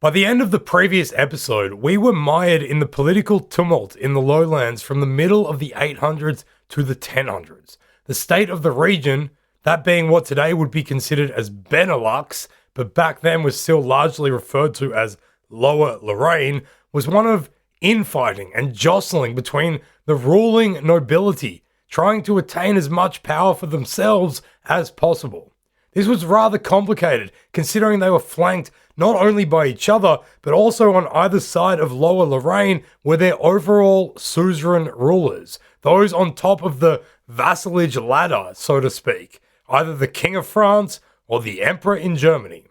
By the end of the previous episode, we were mired in the political tumult in the lowlands from the middle of the 800s to the 1000s. The state of the region, that being what today would be considered as Benelux, but back then was still largely referred to as Lower Lorraine, was one of infighting and jostling between the ruling nobility, trying to attain as much power for themselves as possible. This was rather complicated, considering they were flanked not only by each other, but also on either side of Lower Lorraine were their overall suzerain rulers, those on top of the vassalage ladder, so to speak, either the King of France or the Emperor in Germany.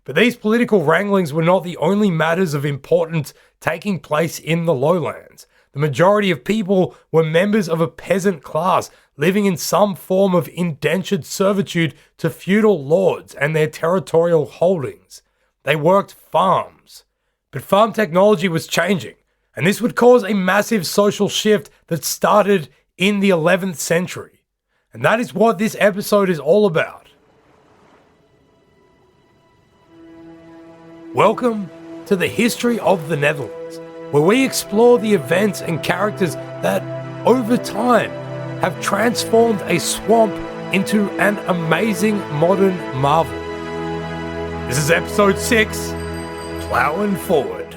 But these political wranglings were not the only matters of importance taking place in the lowlands. The majority of people were members of a peasant class, living in some form of indentured servitude to feudal lords and their territorial holdings. They worked farms. But farm technology was changing, and this would cause a massive social shift that started in the 11th century. And that is what this episode is all about. Welcome to the History of the Netherlands, where we explore the events and characters that, over time, have transformed a swamp into an amazing modern marvel. This is episode 6, Ploughin Forward.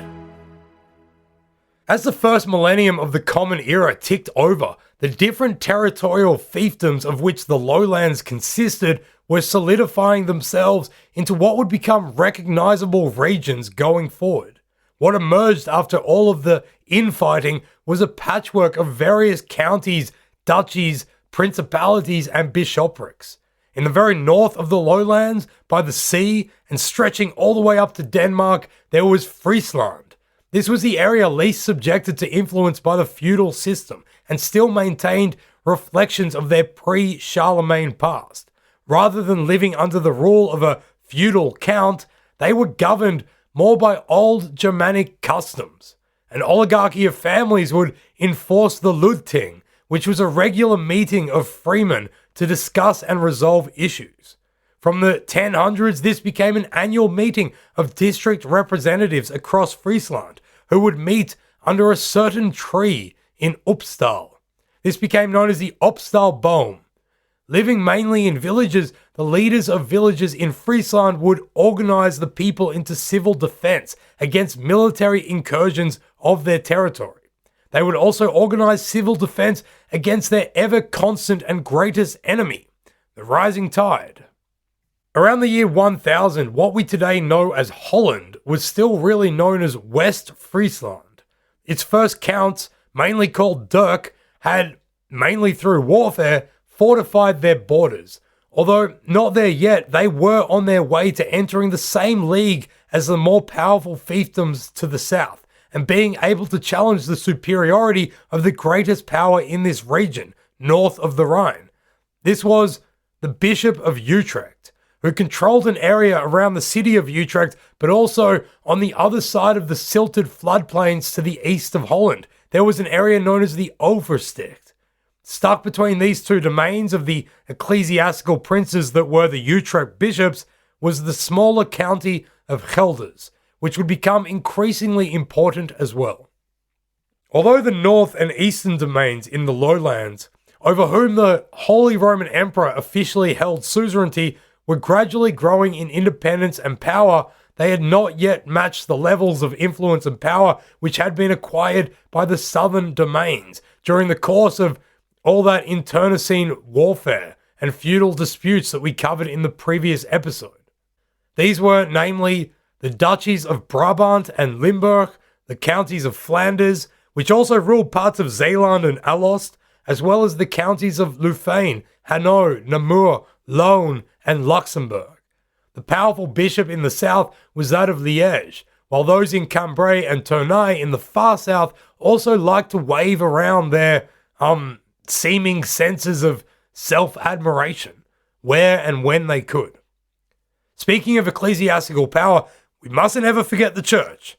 As the first millennium of the Common Era ticked over, the different territorial fiefdoms of which the lowlands consisted were solidifying themselves into what would become recognizable regions going forward. What emerged after all of the infighting was a patchwork of various counties, duchies, principalities, and bishoprics. In the very north of the lowlands, by the sea, and stretching all the way up to Denmark, there was Friesland. This was the area least subjected to influence by the feudal system, and still maintained reflections of their pre-Charlemagne past. Rather than living under the rule of a feudal count, they were governed more by old Germanic customs. An oligarchy of families would enforce the Ludting, which was a regular meeting of freemen to discuss and resolve issues. From the 1000s, this became an annual meeting of district representatives across Friesland, who would meet under a certain tree in Upstal. This became known as the Upstalboom. Living mainly in villages, the leaders of villages in Friesland would organize the people into civil defense against military incursions of their territory. They would also organize civil defense against their ever-constant and greatest enemy, the rising tide. Around the year 1000, what we today know as Holland was still really known as West Friesland. Its first counts, mainly called Dirk, had, mainly through warfare, fortified their borders. Although not there yet, they were on their way to entering the same league as the more powerful fiefdoms to the south, and being able to challenge the superiority of the greatest power in this region, north of the Rhine. This was the Bishop of Utrecht, who controlled an area around the city of Utrecht, but also on the other side of the silted floodplains to the east of Holland. There was an area known as the Oversticht. Stuck between these two domains of the ecclesiastical princes that were the Utrecht bishops was the smaller county of Gelders, which would become increasingly important as well. Although the north and eastern domains in the lowlands, over whom the Holy Roman Emperor officially held suzerainty, were gradually growing in independence and power, they had not yet matched the levels of influence and power which had been acquired by the southern domains during the course of all that internecine warfare and feudal disputes that we covered in the previous episode. These were namely the duchies of Brabant and Limburg, the counties of Flanders, which also ruled parts of Zeeland and Alost, as well as the counties of Louvain, Hainaut, Namur, Loon, and Luxembourg. The powerful bishop in the south was that of Liège, while those in Cambrai and Tournai in the far south also liked to wave around their seeming senses of self-admiration, where and when they could. Speaking of ecclesiastical power, we mustn't ever forget the church.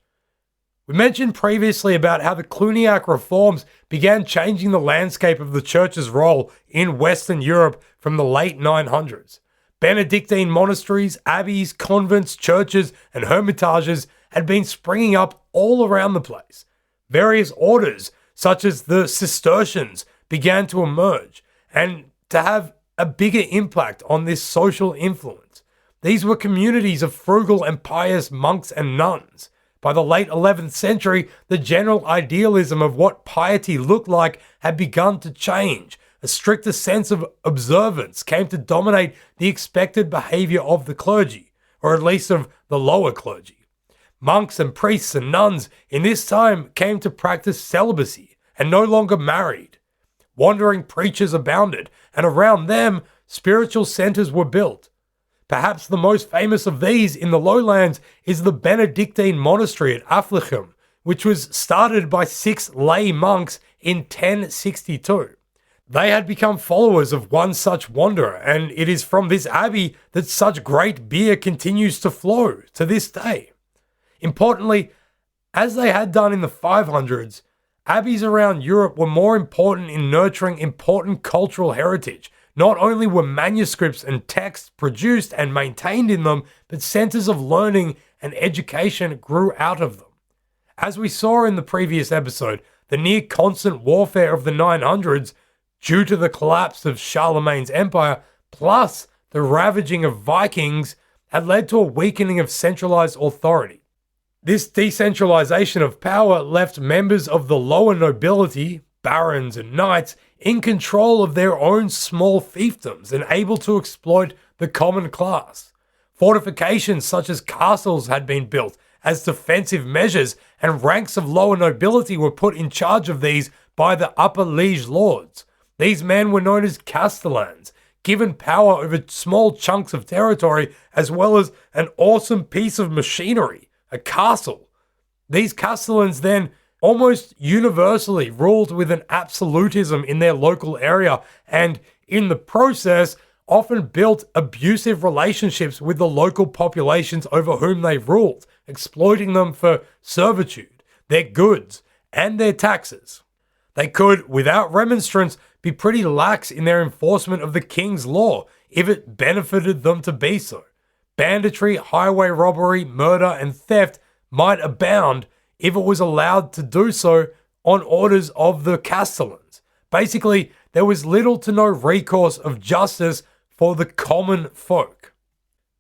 We mentioned previously about how the Cluniac reforms began changing the landscape of the church's role in Western Europe from the late 900s. Benedictine monasteries, abbeys, convents, churches, and hermitages had been springing up all around the place. Various orders, such as the Cistercians, began to emerge and to have a bigger impact on this social influence. These were communities of frugal and pious monks and nuns. By the late 11th century, the general idealism of what piety looked like had begun to change. A stricter sense of observance came to dominate the expected behavior of the clergy, or at least of the lower clergy. Monks and priests and nuns in this time came to practice celibacy and no longer married. Wandering preachers abounded, and around them, spiritual centers were built. Perhaps the most famous of these in the lowlands is the Benedictine monastery at Ploughin, which was started by 6 lay monks in 1062. They had become followers of one such wanderer, and it is from this abbey that such great beer continues to flow to this day. Importantly, as they had done in the 500s, abbeys around Europe were more important in nurturing important cultural heritage. Not only were manuscripts and texts produced and maintained in them, but centers of learning and education grew out of them. As we saw in the previous episode, the near constant warfare of the 900s, due to the collapse of Charlemagne's empire, plus the ravaging of Vikings, had led to a weakening of centralized authority. This decentralization of power left members of the lower nobility, barons and knights, in control of their own small fiefdoms and able to exploit the common class. Fortifications such as castles had been built as defensive measures, and ranks of lower nobility were put in charge of these by the upper liege lords. These men were known as castellans, given power over small chunks of territory as well as an awesome piece of machinery, a castle. These castellans then almost universally ruled with an absolutism in their local area, and in the process often built abusive relationships with the local populations over whom they ruled, exploiting them for servitude, their goods, and their taxes. They could, without remonstrance, be pretty lax in their enforcement of the king's law if it benefited them to be so. Banditry, highway robbery, murder, and theft might abound if it was allowed to do so on orders of the castellans. Basically, there was little to no recourse of justice for the common folk.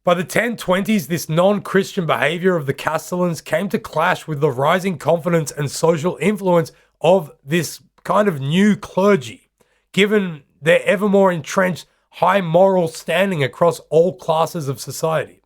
By the 1020s, this non-Christian behavior of the castellans came to clash with the rising confidence and social influence of this kind of new clergy, given their ever more entrenched high moral standing across all classes of society.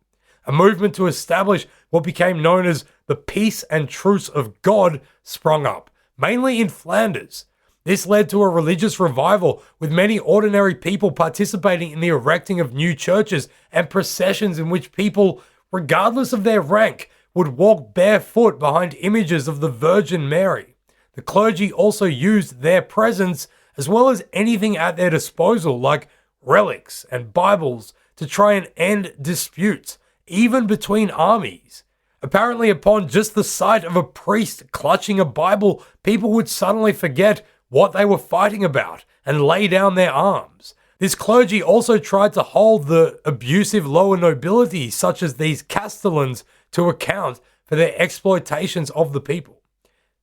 A movement to establish what became known as the peace and truce of God sprung up, mainly in Flanders. This led to a religious revival, with many ordinary people participating in the erecting of new churches and processions in which people, regardless of their rank, would walk barefoot behind images of the Virgin Mary. The clergy also used their presence, as well as anything at their disposal like relics and Bibles, to try and end disputes, even between armies. Apparently, upon just the sight of a priest clutching a Bible, people would suddenly forget what they were fighting about and lay down their arms. This clergy also tried to hold the abusive lower nobility, such as these castellans, to account for their exploitations of the people.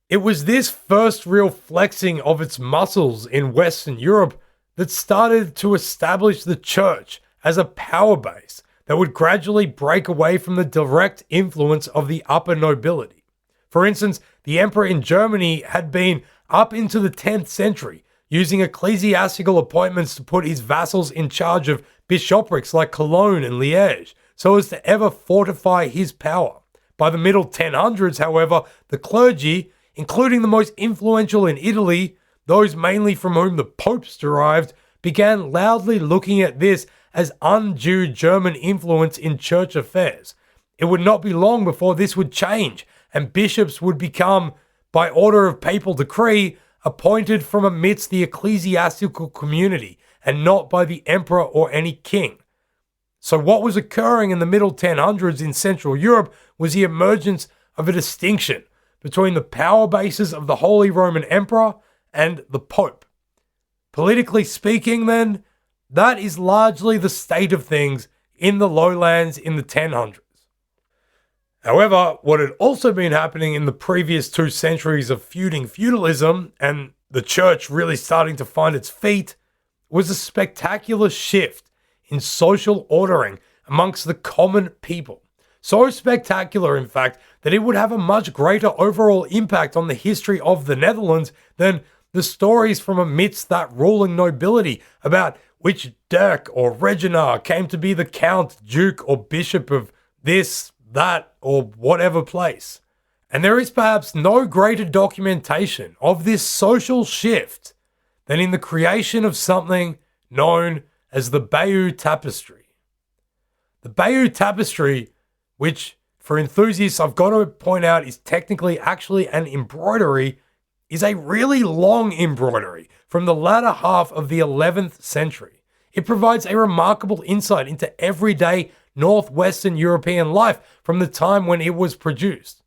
It was this first real flexing of its muscles in Western Europe that started to establish the church as a power base that would gradually break away from the direct influence of the upper nobility. For instance, the emperor in Germany had been, up into the 10th century, using ecclesiastical appointments to put his vassals in charge of bishoprics like Cologne and Liège, so as to ever fortify his power. By the middle 1000s, however, the clergy, including the most influential in Italy, those mainly from whom the popes derived, began loudly looking at this as undue German influence in church affairs. It would not be long before this would change, and bishops would become, by order of papal decree, appointed from amidst the ecclesiastical community, and not by the emperor or any king. So what was occurring in the middle 1000s in Central Europe was the emergence of a distinction between the power bases of the Holy Roman Emperor and the Pope. Politically speaking, then, that is largely the state of things in the lowlands in the 1000s. However, what had also been happening in the previous 2 centuries of feuding feudalism and the church really starting to find its feet was a spectacular shift in social ordering amongst the common people. So spectacular, in fact, that it would have a much greater overall impact on the history of the Netherlands than the stories from amidst that ruling nobility about which Dirk or Regenar came to be the count, duke, or bishop of this, that, or whatever place. And there is perhaps no greater documentation of this social shift than in the creation of something known as the Bayeux Tapestry. The Bayeux Tapestry, which for enthusiasts I've got to point out is technically actually an embroidery, is a really long embroidery from the latter half of the 11th century. It provides a remarkable insight into everyday northwestern European life from the time when it was produced.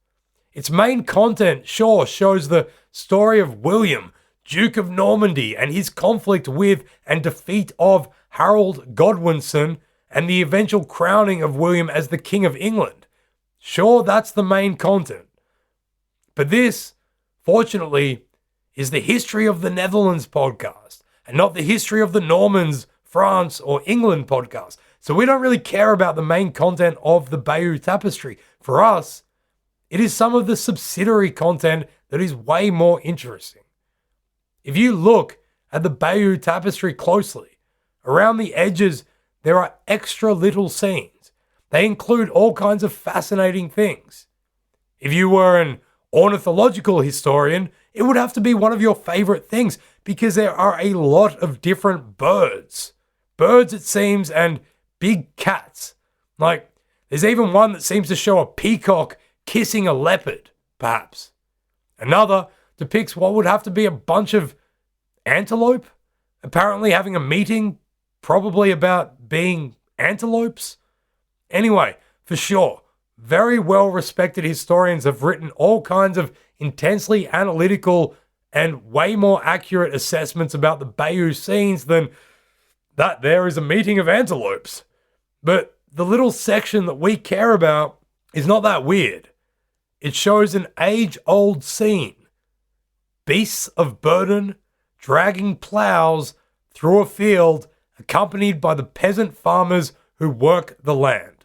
Its main content, sure, shows the story of William, Duke of Normandy, and his conflict with and defeat of Harold Godwinson, and the eventual crowning of William as the King of England. Sure, that's the main content. But this, fortunately, is the History of the Netherlands podcast, and not the History of the Normans, France, or England podcast. So we don't really care about the main content of the Bayeux Tapestry. For us, it is some of the subsidiary content that is way more interesting. If you look at the Bayeux Tapestry closely, around the edges, there are extra little scenes. They include all kinds of fascinating things. If you were an ornithological historian, it would have to be one of your favorite things because there are a lot of different birds. Birds, it seems, and big cats. Like, there's even one that seems to show a peacock kissing a leopard, perhaps. Another depicts what would have to be a bunch of antelope, apparently having a meeting, probably about being antelopes. Anyway, for sure, very well-respected historians have written all kinds of intensely analytical and way more accurate assessments about the Bayeux scenes than that there is a meeting of antelopes. But the little section that we care about is not that weird. It shows an age-old scene. Beasts of burden dragging plows through a field accompanied by the peasant farmers who work the land.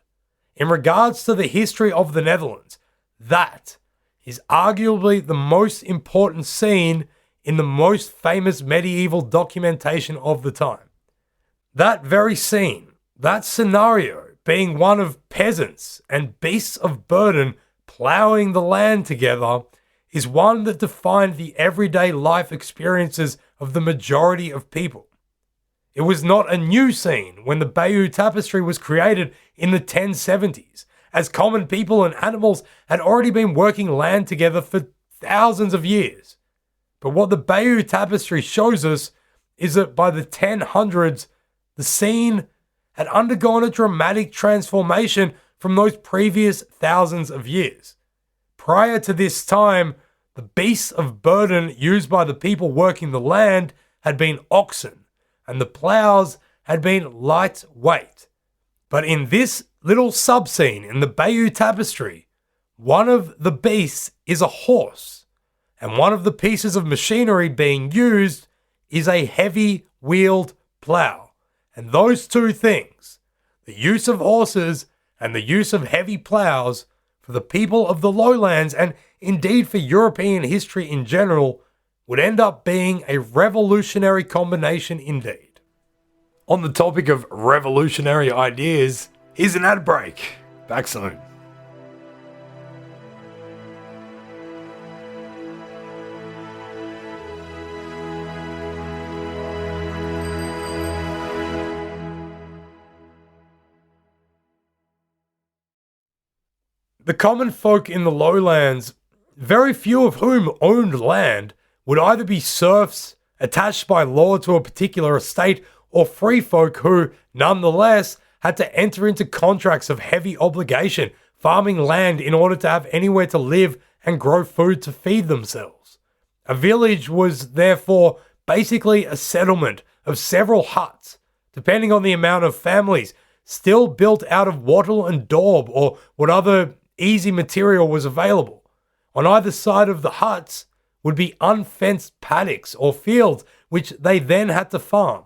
In regards to the history of the Netherlands, that is arguably the most important scene in the most famous medieval documentation of the time. That very scene, that scenario, being one of peasants and beasts of burden ploughing the land together, is one that defined the everyday life experiences of the majority of people. It was not a new scene when the Bayeux Tapestry was created in the 1070s, as common people and animals had already been working land together for thousands of years. But what the Bayeux Tapestry shows us is that by the 1000s, the scene had undergone a dramatic transformation from those previous thousands of years. Prior to this time, the beasts of burden used by the people working the land had been oxen, and the plows had been lightweight. But in this little sub-scene in the Bayeux Tapestry, one of the beasts is a horse, and one of the pieces of machinery being used is a heavy-wheeled plow. And those two things, the use of horses and the use of heavy plows, for the people of the lowlands, and indeed for European history in general, would end up being a revolutionary combination indeed. On the topic of revolutionary ideas, here's an ad break. Back soon. The common folk in the lowlands, very few of whom owned land, would either be serfs attached by law to a particular estate, or free folk who, nonetheless, had to enter into contracts of heavy obligation, farming land in order to have anywhere to live and grow food to feed themselves. A village was therefore basically a settlement of several huts, depending on the amount of families, still built out of wattle and daub, or what other easy material was available. On either side of the huts would be unfenced paddocks or fields, which they then had to farm.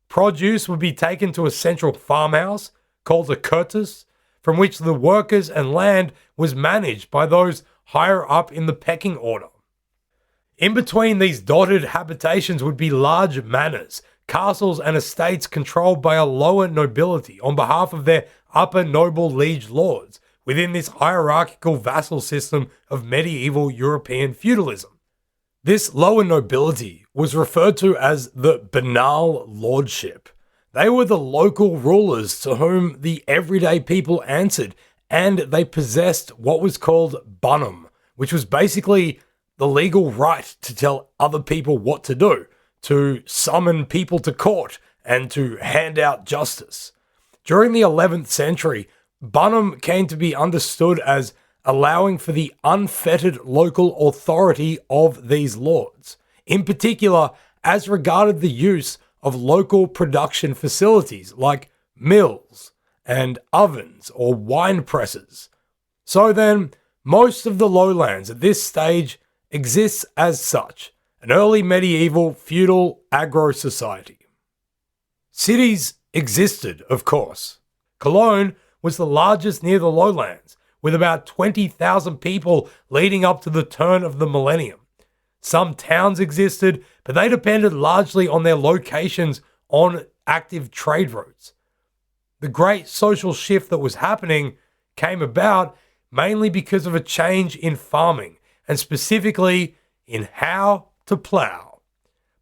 Produce would be taken to a central farmhouse called a curtis, from which the workers and land was managed by those higher up in the pecking order. In between these dotted habitations would be large manors, castles and estates controlled by a lower nobility on behalf of their upper noble liege lords within this hierarchical vassal system of medieval European feudalism. This lower nobility was referred to as the banal lordship. They were the local rulers to whom the everyday people answered, and they possessed what was called bunum, which was basically the legal right to tell other people what to do, to summon people to court, and to hand out justice. During the 11th century, bunum came to be understood as allowing for the unfettered local authority of these lords, in particular as regarded the use of local production facilities like mills and ovens or wine presses. So then, most of the lowlands at this stage exists as such, an early medieval feudal agro-society. Cities existed, of course. Cologne was the largest near the lowlands, with about 20,000 people leading up to the turn of the millennium. Some towns existed, but they depended largely on their locations on active trade routes. The great social shift that was happening came about mainly because of a change in farming, and specifically in how to plough.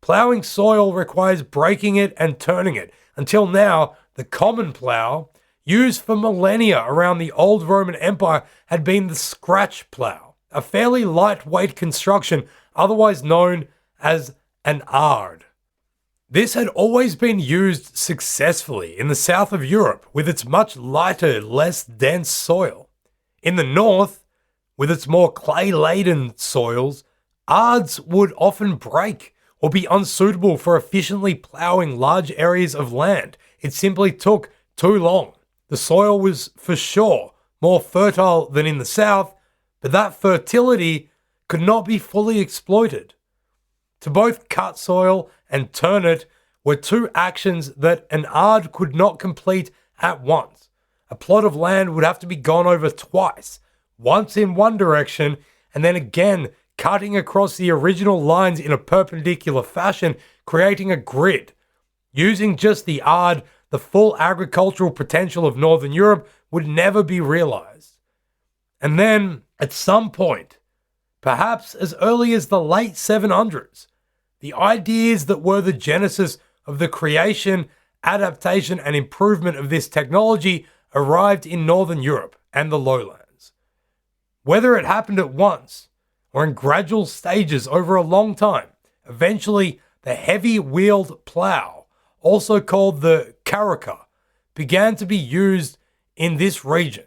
Ploughing soil requires breaking it and turning it. Until now, the common plough, used for millennia around the old Roman Empire, had been the scratch plough, a fairly lightweight construction otherwise known as an ard. This had always been used successfully in the south of Europe with its much lighter, less dense soil. In the north, with its more clay-laden soils, ards would often break or be unsuitable for efficiently ploughing large areas of land. It simply took too long. The soil was for sure more fertile than in the south, but that fertility could not be fully exploited. To both cut soil and turn it were two actions that an ard could not complete at once. A plot of land would have to be gone over twice, once in one direction and then again cutting across the original lines in a perpendicular fashion, creating a grid. Using just the ard, the full agricultural potential of Northern Europe would never be realized. And then, at some point, perhaps as early as the late 700s, the ideas that were the genesis of the creation, adaptation, and improvement of this technology arrived in Northern Europe and the lowlands. Whether it happened at once or in gradual stages over a long time, eventually the heavy-wheeled plough, also called the carruca, began to be used in this region.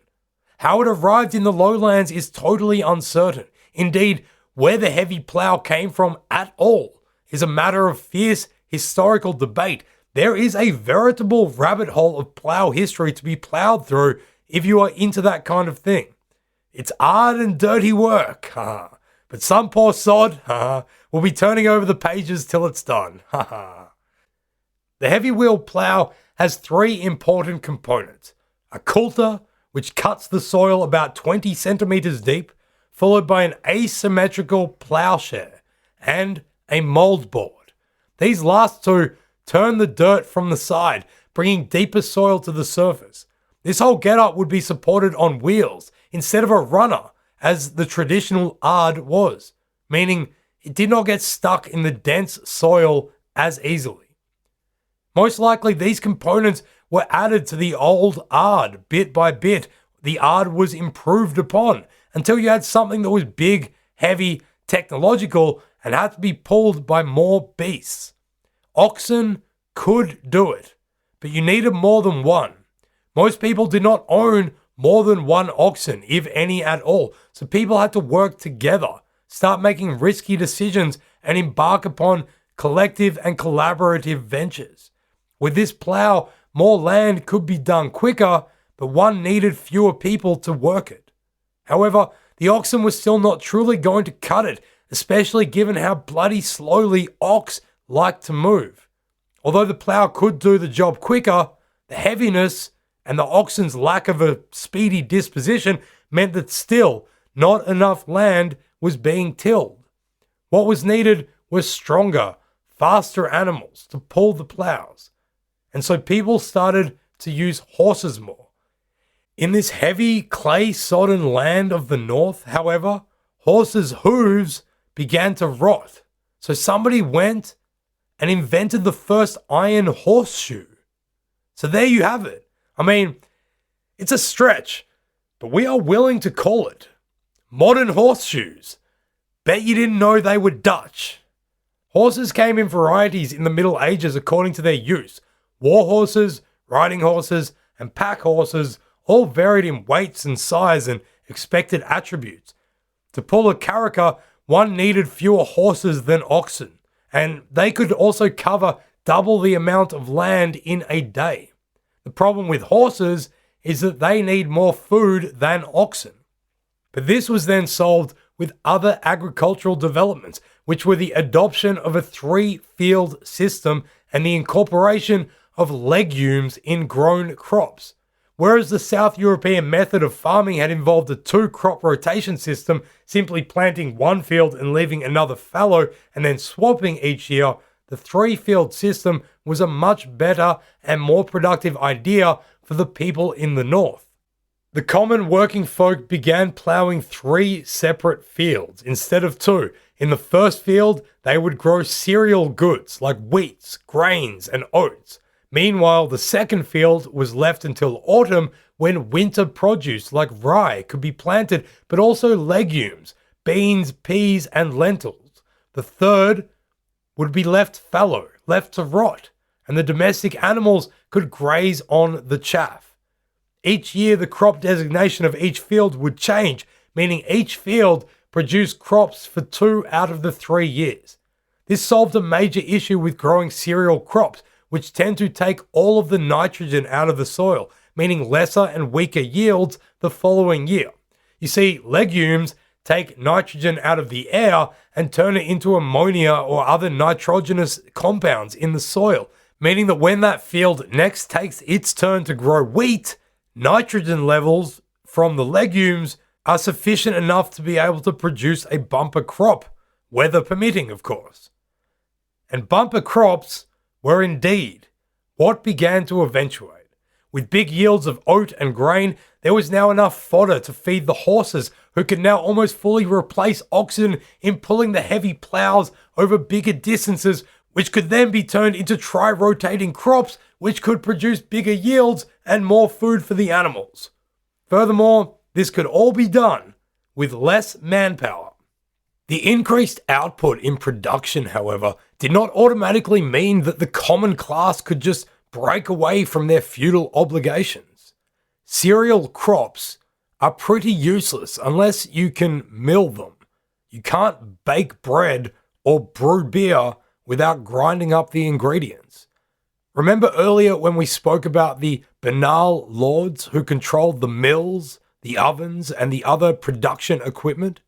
How it arrived in the lowlands is totally uncertain. Indeed, where the heavy plough came from at all is a matter of fierce historical debate. There is a veritable rabbit hole of plough history to be ploughed through if you are into that kind of thing. It's hard and dirty work, but some poor sod will be turning over the pages till it's done. The heavy wheel plough has three important components: a coulter, which cuts the soil about 20 centimeters deep, followed by an asymmetrical plowshare, and a mold board. These last two turn the dirt from the side, bringing deeper soil to the surface. This whole getup would be supported on wheels instead of a runner, as the traditional ard was, meaning it did not get stuck in the dense soil as easily. Most likely these components were added to the old ard bit by bit. The ard was improved upon until you had something that was big, heavy, technological, and had to be pulled by more beasts. Oxen could do it, but you needed more than one. Most people did not own more than one oxen, if any at all, so people had to work together, start making risky decisions, and embark upon collective and collaborative ventures. With this plough, more land could be done quicker, but one needed fewer people to work it. However, the oxen were still not truly going to cut it, especially given how bloody slowly ox like to move. Although the plough could do the job quicker, the heaviness and the oxen's lack of a speedy disposition meant that still not enough land was being tilled. What was needed were stronger, faster animals to pull the ploughs. And so people started to use horses more. In this heavy, clay-sodden land of the north, however, horses' hooves began to rot. So somebody went and invented the first iron horseshoe. So there you have it. I mean, it's a stretch, but we are willing to call it modern horseshoes. Bet you didn't know they were Dutch. Horses came in varieties in the Middle Ages according to their use. War horses, riding horses, and pack horses all varied in weights and size and expected attributes. To pull a caraca, one needed fewer horses than oxen, and they could also cover double the amount of land in a day. The problem with horses is that they need more food than oxen. But this was then solved with other agricultural developments, which were the adoption of a 3-field system and the incorporation of legumes in grown crops. Whereas the South European method of farming had involved a 2-crop rotation system, simply planting one field and leaving another fallow and then swapping each year, the 3-field system was a much better and more productive idea for the people in the north. The common working folk began ploughing 3 separate fields instead of 2. In the first field, they would grow cereal goods like wheats, grains, and oats. Meanwhile, the second field was left until autumn, when winter produce like rye could be planted, but also legumes, beans, peas, and lentils. The third would be left fallow, left to rot, and the domestic animals could graze on the chaff. Each year, the crop designation of each field would change, meaning each field produced crops for 2 out of the 3 years. This solved a major issue with growing cereal crops, which tend to take all of the nitrogen out of the soil, meaning lesser and weaker yields the following year. You see, legumes take nitrogen out of the air and turn it into ammonia or other nitrogenous compounds in the soil, meaning that when that field next takes its turn to grow wheat, nitrogen levels from the legumes are sufficient enough to be able to produce a bumper crop, weather permitting, of course. And bumper crops were indeed what began to eventuate. With big yields of oat and grain, there was now enough fodder to feed the horses, who could now almost fully replace oxen in pulling the heavy ploughs over bigger distances, which could then be turned into tri-rotating crops, which could produce bigger yields and more food for the animals. Furthermore, this could all be done with less manpower. The increased output in production, however, did not automatically mean that the common class could just break away from their feudal obligations. Cereal crops are pretty useless unless you can mill them. You can't bake bread or brew beer without grinding up the ingredients. Remember earlier when we spoke about the banal lords who controlled the mills, the ovens, and the other production equipment?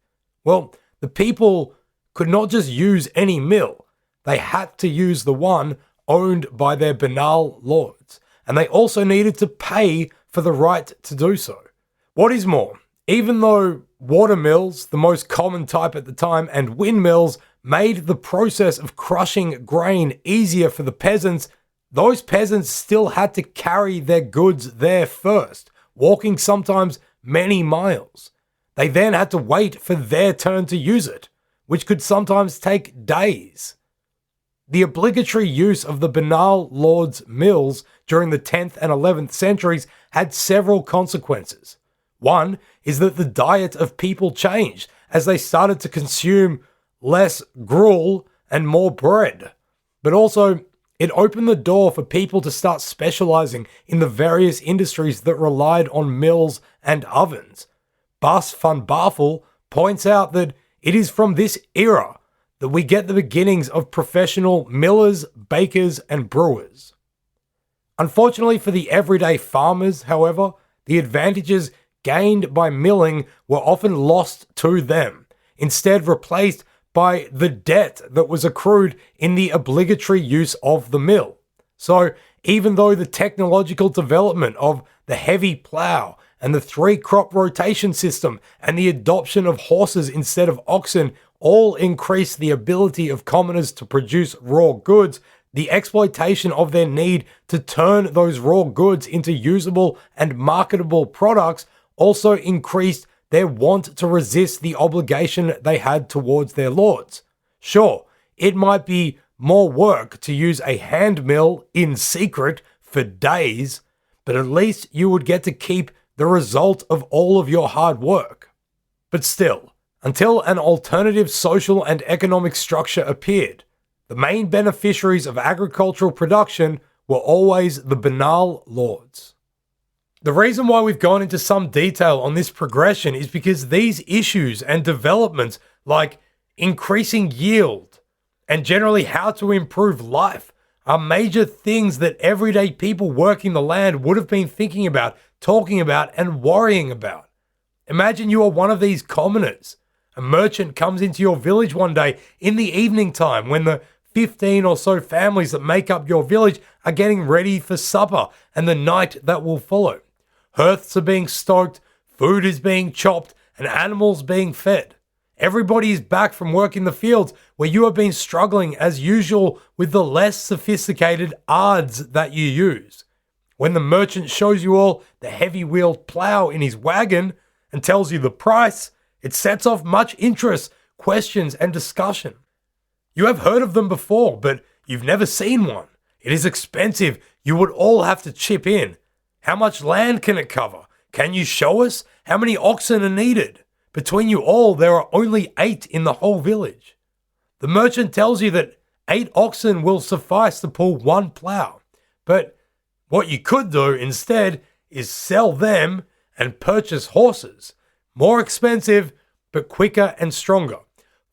Well, the people could not just use any mill. They had to use the one owned by their banal lords, and they also needed to pay for the right to do so. What is more, even though water mills, the most common type at the time, and windmills made the process of crushing grain easier for the peasants, those peasants still had to carry their goods there first, walking sometimes many miles. They then had to wait for their turn to use it, which could sometimes take days. The obligatory use of the banal lords' mills during the 10th and 11th centuries had several consequences. One is that the diet of people changed as they started to consume less gruel and more bread. But also, it opened the door for people to start specializing in the various industries that relied on mills and ovens. Bas van Bavel points out that it is from this era that we get the beginnings of professional millers, bakers, and brewers. Unfortunately for the everyday farmers, however, the advantages gained by milling were often lost to them, instead replaced by the debt that was accrued in the obligatory use of the mill. So even though the technological development of the heavy plough and the 3-crop rotation system and the adoption of horses instead of oxen all increased the ability of commoners to produce raw goods, the exploitation of their need to turn those raw goods into usable and marketable products also increased their want to resist the obligation they had towards their lords. Sure, it might be more work to use a hand mill in secret for days, but at least you would get to keep the result of all of your hard work. But still, until an alternative social and economic structure appeared, the main beneficiaries of agricultural production were always the banal lords. The reason why we've gone into some detail on this progression is because these issues and developments like increasing yield and generally how to improve life are major things that everyday people working the land would have been thinking about, talking about, and worrying about. Imagine you are one of these commoners. A merchant comes into your village one day in the evening time when the 15 or so families that make up your village are getting ready for supper and the night that will follow. Hearths are being stoked, food is being chopped, and animals being fed. Everybody is back from work in the fields where you have been struggling as usual with the less sophisticated ards that you use. When the merchant shows you all the heavy-wheeled plough in his wagon and tells you the price, it sets off much interest, questions, and discussion. You have heard of them before, but you've never seen one. It is expensive. You would all have to chip in. How much land can it cover? Can you show us? How many oxen are needed? Between you all, there are only 8 in the whole village. The merchant tells you that 8 oxen will suffice to pull 1 plough. But what you could do instead is sell them and purchase horses. More expensive, but quicker and stronger.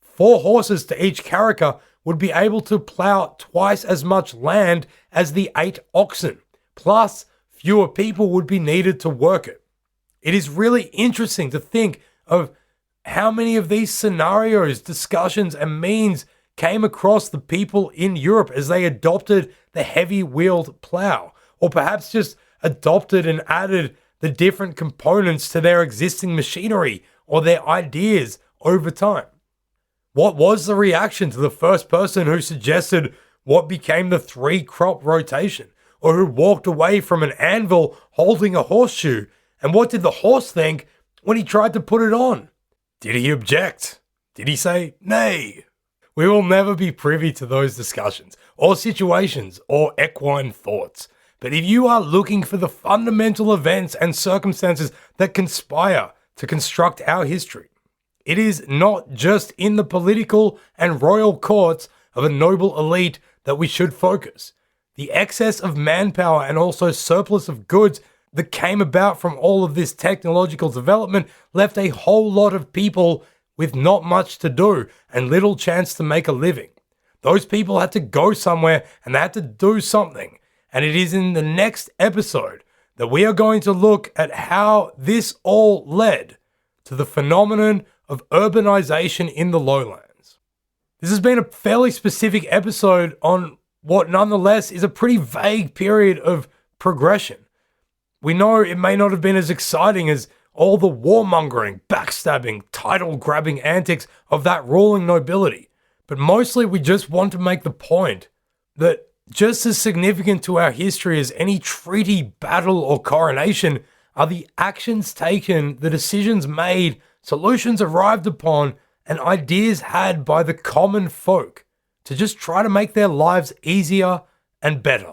4 horses to each carracker would be able to plough twice as much land as the 8 oxen. Plus, fewer people would be needed to work it. It is really interesting to think of how many of these scenarios, discussions, and means came across the people in Europe as they adopted the heavy-wheeled plough, or perhaps just adopted and added the different components to their existing machinery or their ideas over time. What was the reaction to the first person who suggested what became the 3-crop rotation, or who walked away from an anvil holding a horseshoe? And what did the horse think when he tried to put it on? Did he object? Did he say nay? We will never be privy to those discussions, or situations, or equine thoughts. But if you are looking for the fundamental events and circumstances that conspire to construct our history, it is not just in the political and royal courts of a noble elite that we should focus. The excess of manpower and also surplus of goods that came about from all of this technological development left a whole lot of people with not much to do and little chance to make a living. Those people had to go somewhere and they had to do something. And it is in the next episode that we are going to look at how this all led to the phenomenon of urbanization in the lowlands. This has been a fairly specific episode on what nonetheless is a pretty vague period of progression. We know it may not have been as exciting as all the warmongering, backstabbing, title-grabbing antics of that ruling nobility, but mostly we just want to make the point that just as significant to our history as any treaty, battle, or coronation are the actions taken, the decisions made, solutions arrived upon, and ideas had by the common folk to just try to make their lives easier and better.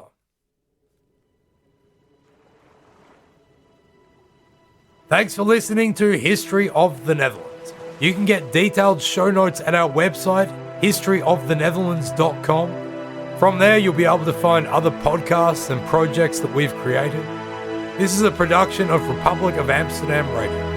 Thanks for listening to History of the Netherlands. You can get detailed show notes at our website, historyofthenetherlands.com. From there, you'll be able to find other podcasts and projects that we've created. This is a production of Republic of Amsterdam Radio.